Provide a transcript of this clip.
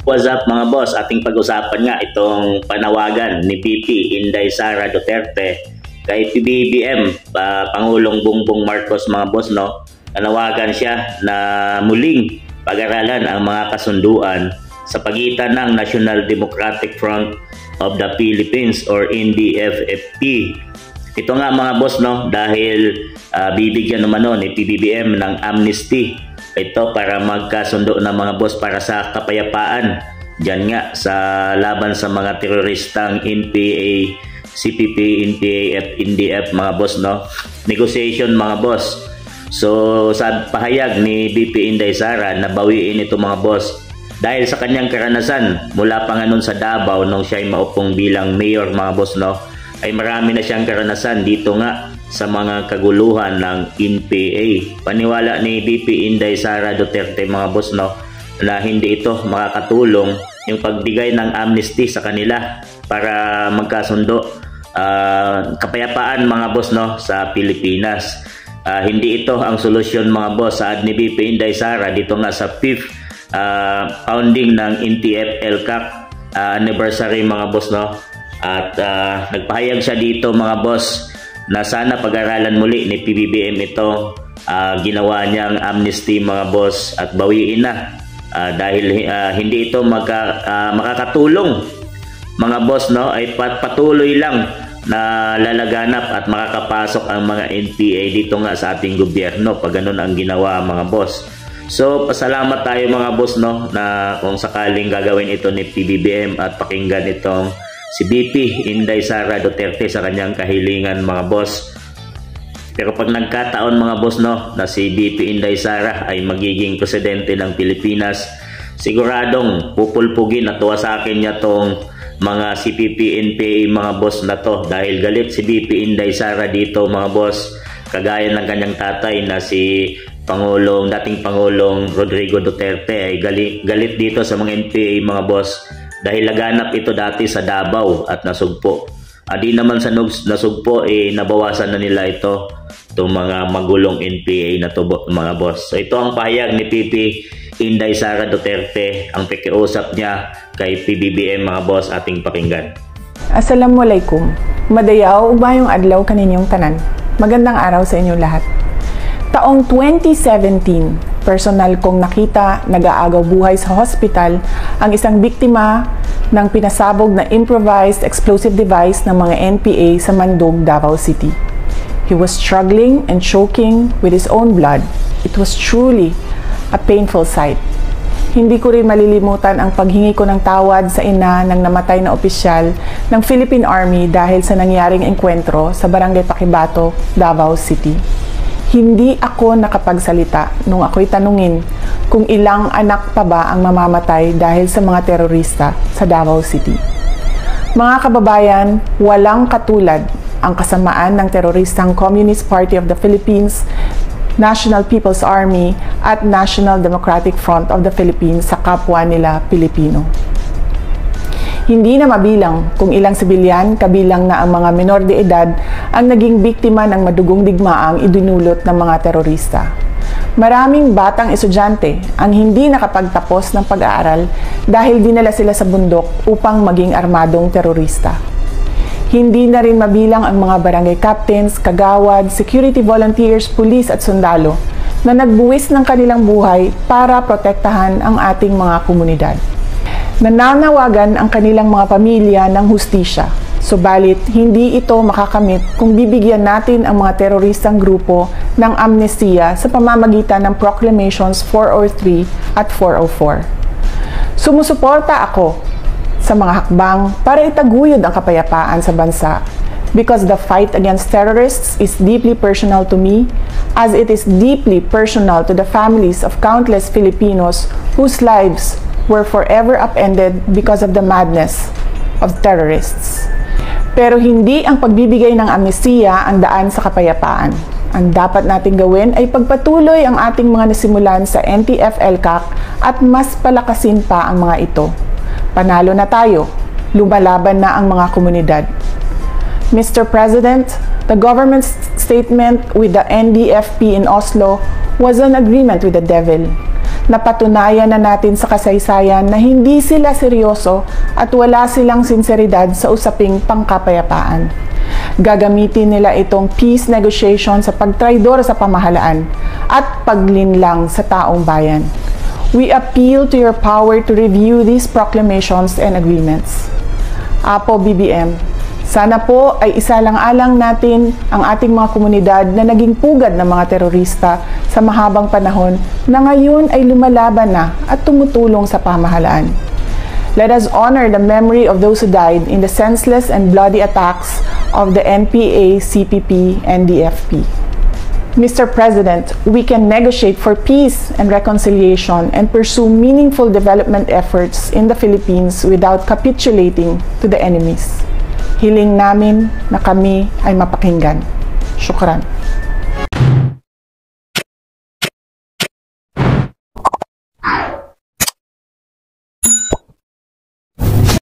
What's up mga boss? Ating pag-usapan nga itong panawagan ni VP Inday Sara Duterte kay PBBM, Pangulong Bongbong Marcos mga boss, no? Nanawagan siya na muling pag-aralan ang mga kasunduan sa pagitan ng National Democratic Front of the Philippines or NDF-FP. Ito nga mga boss, no, dahil bibigyan naman ni PBBM ng amnesty ito para magkasundo ng mga boss para sa kapayapaan dyan nga sa laban sa mga teroristang NPA, CPP, NPA at NDF mga boss, no? Negotiation mga boss. So sa pahayag ni VP Inday Sara na bawiin ito mga boss dahil sa kanyang karanasan mula pa nga nun sa Davao nung siya ay maupong bilang mayor mga boss, no, ay marami na siyang karanasan dito nga sa mga kaguluhan ng NPA. Paniwala ni VP Inday Sara Duterte mga boss, no, na hindi ito makakatulong yung pagbigay ng amnesty sa kanila para magkasundo kapayapaan mga boss, no, sa Pilipinas. Hindi ito ang solusyon mga boss, saad ni VP Inday Sara dito nga sa 5th founding ng NTF-ELCAC anniversary mga boss, no. At nagpahayag siya dito mga boss na sana pag-aralan muli ni PBBM ito ginawa niyang amnesty mga boss at bawiin na dahil hindi ito makakatulong mga boss, no, ay patuloy lang na lalaganap at makakapasok ang mga NPA dito nga sa ating gobyerno pag ganun ang ginawa mga boss. So pasalamat tayo mga boss, no, na kung sakaling gagawin ito ni PBBM at pakinggan itong si VP Inday Sara Duterte sa kanyang kahilingan mga boss. Pero pag nagkataon mga boss, no, na si VP Inday Sara ay magiging presidente ng Pilipinas, siguradong pupulpugin at tuwasakin niya tong mga CPP, NPA mga boss na to dahil galit si VP Inday Sara dito mga boss, kagaya ng kanyang tatay na si dating Pangulong Rodrigo Duterte ay galit dito sa mga NPA mga boss dahil laganap ito dati sa Davao at nasugpo. Di naman sa nasugpo nabawasan na nila itong mga magulong NPA na to mga boss. So ito ang pahayag ni VP Inday Sara Duterte, ang pakiusap niya kay PBBM mga boss, ating pakinggan. Assalamualaikum. Madayaw ugmayong adlaw kaninyong tanan. Magandang araw sa inyong lahat. Taong 2017, personal kong nakita nag-aagaw buhay sa hospital ang isang biktima ng pinasabog na improvised explosive device ng mga NPA sa Mandog, Davao City. He was struggling and choking with his own blood. It was truly a painful sight. Hindi ko rin malilimutan ang paghingi ko ng tawad sa ina ng namatay na opisyal ng Philippine Army dahil sa nangyaring engkwentro sa Barangay Paquibato, Davao City. Hindi ako nakapagsalita nung ako'y tanungin kung ilang anak pa ba ang mamamatay dahil sa mga terorista sa Davao City. Mga kababayan, walang katulad ang kasamaan ng teroristang Communist Party of the Philippines, National People's Army at National Democratic Front of the Philippines sa kapwa nila Pilipino. Hindi na mabilang kung ilang sibilyan kabilang na ang mga menor de edad ang naging biktima ng madugong digmaang idinulot ng mga terorista. Maraming batang estudyante ang hindi nakapagtapos ng pag-aaral dahil dinala sila sa bundok upang maging armadong terorista. Hindi na rin mabilang ang mga barangay captains, kagawad, security volunteers, pulis at sundalo na nagbuwis ng kanilang buhay para protektahan ang ating mga komunidad. Nananawagan ang kanilang mga pamilya ng hustisya, subalit hindi ito makakamit kung bibigyan natin ang mga teroristang grupo ng amnestiya sa pamamagitan ng Proclamations 403 at 404. Sumusuporta ako sa mga hakbang para itaguyod ang kapayapaan sa bansa because the fight against terrorists is deeply personal to me as it is deeply personal to the families of countless Filipinos whose lives were forever upended because of the madness of terrorists. Pero hindi ang pagbibigay ng amnestiya ang daan sa kapayapaan. Ang dapat nating gawin ay pagpatuloy ang ating mga nasimulan sa NTF-ELCAC at mas palakasin pa ang mga ito. Panalo na tayo, lumalaban na ang mga komunidad. Mr. President, the government's statement with the NDFP in Oslo was an agreement with the devil. Napatunayan na natin sa kasaysayan na hindi sila seryoso at wala silang sinseridad sa usaping pangkapayapaan. Gagamitin nila itong peace negotiation sa pagtraidor sa pamahalaan at paglinlang sa taong bayan. We appeal to your power to review these proclamations and agreements. Apo BBM, sana po ay isalang-alang natin ang ating mga komunidad na naging pugad ng mga terorista sa mahabang panahon na ngayon ay lumalaban na at tumutulong sa pamahalaan. Let us honor the memory of those who died in the senseless and bloody attacks of the NPA, CPP, and DFP. Mr. President, we can negotiate for peace and reconciliation and pursue meaningful development efforts in the Philippines without capitulating to the enemies. Hiling namin na kami ay mapakinggan. Syukran.